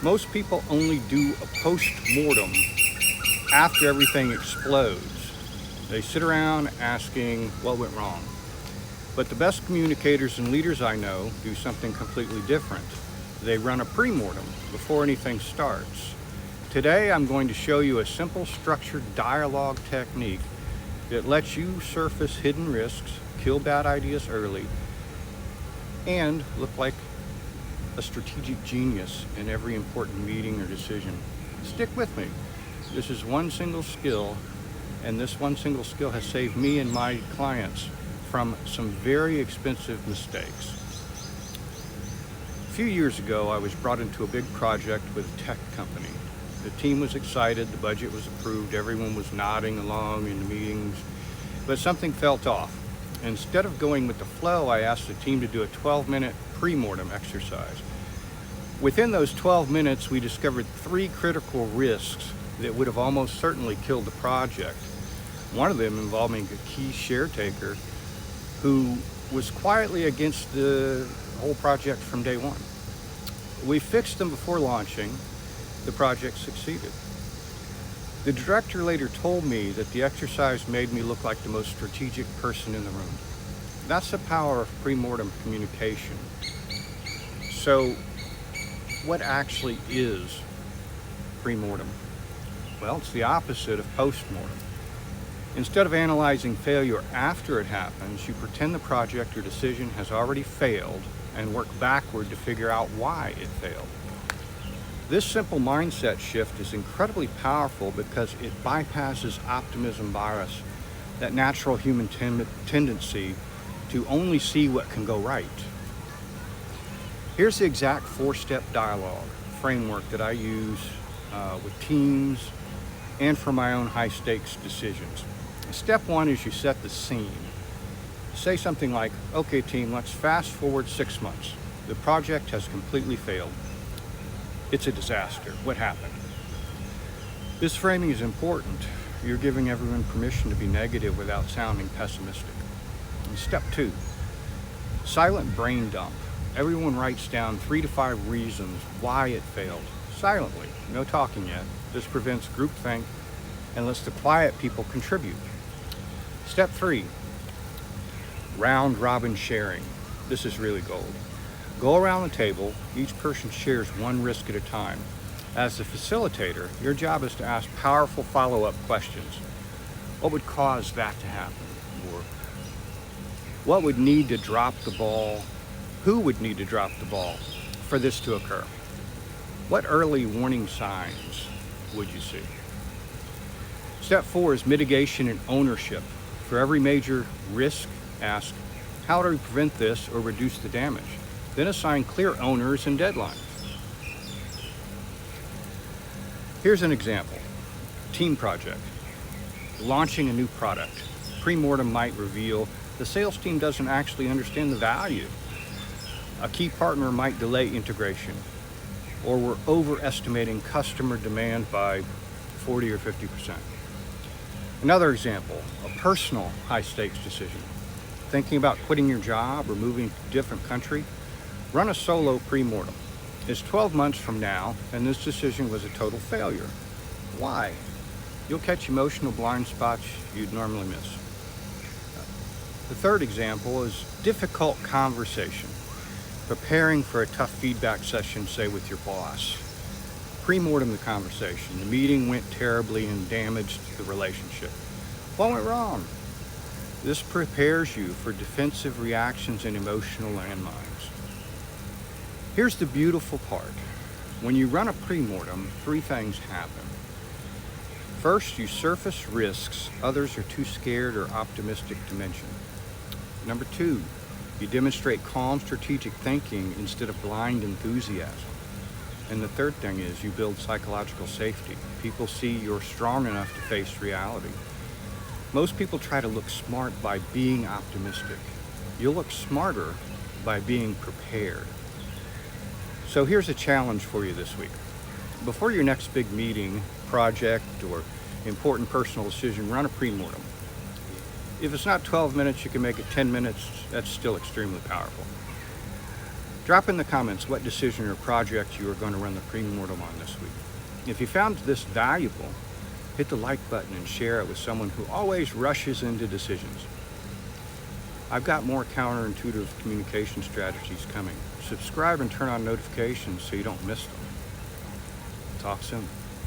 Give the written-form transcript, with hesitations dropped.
Most people only do a post-mortem after everything explodes. They sit around asking what went wrong. But the best communicators and leaders I know do something completely different. They run a pre-mortem before anything starts. Today I'm going to show you a simple structured dialogue technique that lets you surface hidden risks, kill bad ideas early, and look like a strategic genius in every important meeting or decision. Stick with me. This is one single skill, and this one single skill has saved me and my clients from some very expensive mistakes. A few years ago, I was brought into a big project with a tech company. The team was excited, the budget was approved, everyone was nodding along in the meetings, but something felt off. Instead of going with the flow, I asked the team to do a 12-minute pre-mortem exercise. Within those 12 minutes, we discovered 3 critical risks that would have almost certainly killed the project. One of them involving a key share taker who was quietly against the whole project from day one. We fixed them before launching. The project succeeded. The director later told me that the exercise made me look like the most strategic person in the room. That's the power of pre-mortem communication. So, what actually is pre-mortem? Well, it's the opposite of post-mortem. Instead of analyzing failure after it happens, you pretend the project or decision has already failed and work backward to figure out why it failed. This simple mindset shift is incredibly powerful because it bypasses optimism bias, that natural human tendency to only see what can go right. Here's the exact 4-step dialogue framework that I use with teams and for my own high-stakes decisions. Step 1 is you set the scene. Say something like, okay team, let's fast forward 6 months. The project has completely failed. It's a disaster. What happened? This framing is important. You're giving everyone permission to be negative without sounding pessimistic. And step 2, silent brain dump. Everyone writes down 3 to 5 reasons why it failed, silently, no talking yet. This prevents groupthink and lets the quiet people contribute. Step 3, round robin sharing. This is really gold. Go around the table, each person shares one risk at a time. As the facilitator, your job is to ask powerful follow-up questions. What would cause that to happen? Or what would need to drop the ball? Who would need to drop the ball for this to occur? What early warning signs would you see? Step 4 is mitigation and ownership. For every major risk, ask, how do we prevent this or reduce the damage? Then assign clear owners and deadlines. Here's an example. Team project. Launching a new product. Pre-mortem might reveal the sales team doesn't actually understand the value. A key partner might delay integration, or we're overestimating customer demand by 40 or 50%. Another example, a personal high-stakes decision. Thinking about quitting your job or moving to a different country? Run a solo pre-mortem. It's 12 months from now, and this decision was a total failure. Why? You'll catch emotional blind spots you'd normally miss. The third example is difficult conversation. Preparing for a tough feedback session, say with your boss. Pre-mortem the conversation. The meeting went terribly and damaged the relationship. What went wrong? This prepares you for defensive reactions and emotional landmines. Here's the beautiful part. When you run a pre-mortem, 3 things happen. First, you surface risks others are too scared or optimistic to mention. Number 2, you demonstrate calm strategic thinking instead of blind enthusiasm. And the third thing is you build psychological safety. People see you're strong enough to face reality. Most people try to look smart by being optimistic. You'll look smarter by being prepared. So here's a challenge for you this week. Before your next big meeting, project, or important personal decision, run a pre-mortem. If it's not 12 minutes, you can make it 10 minutes. That's still extremely powerful. Drop in the comments what decision or project you are going to run the pre-mortem on this week. If you found this valuable, hit the like button and share it with someone who always rushes into decisions. I've got more counterintuitive communication strategies coming. Subscribe and turn on notifications so you don't miss them. Talk soon.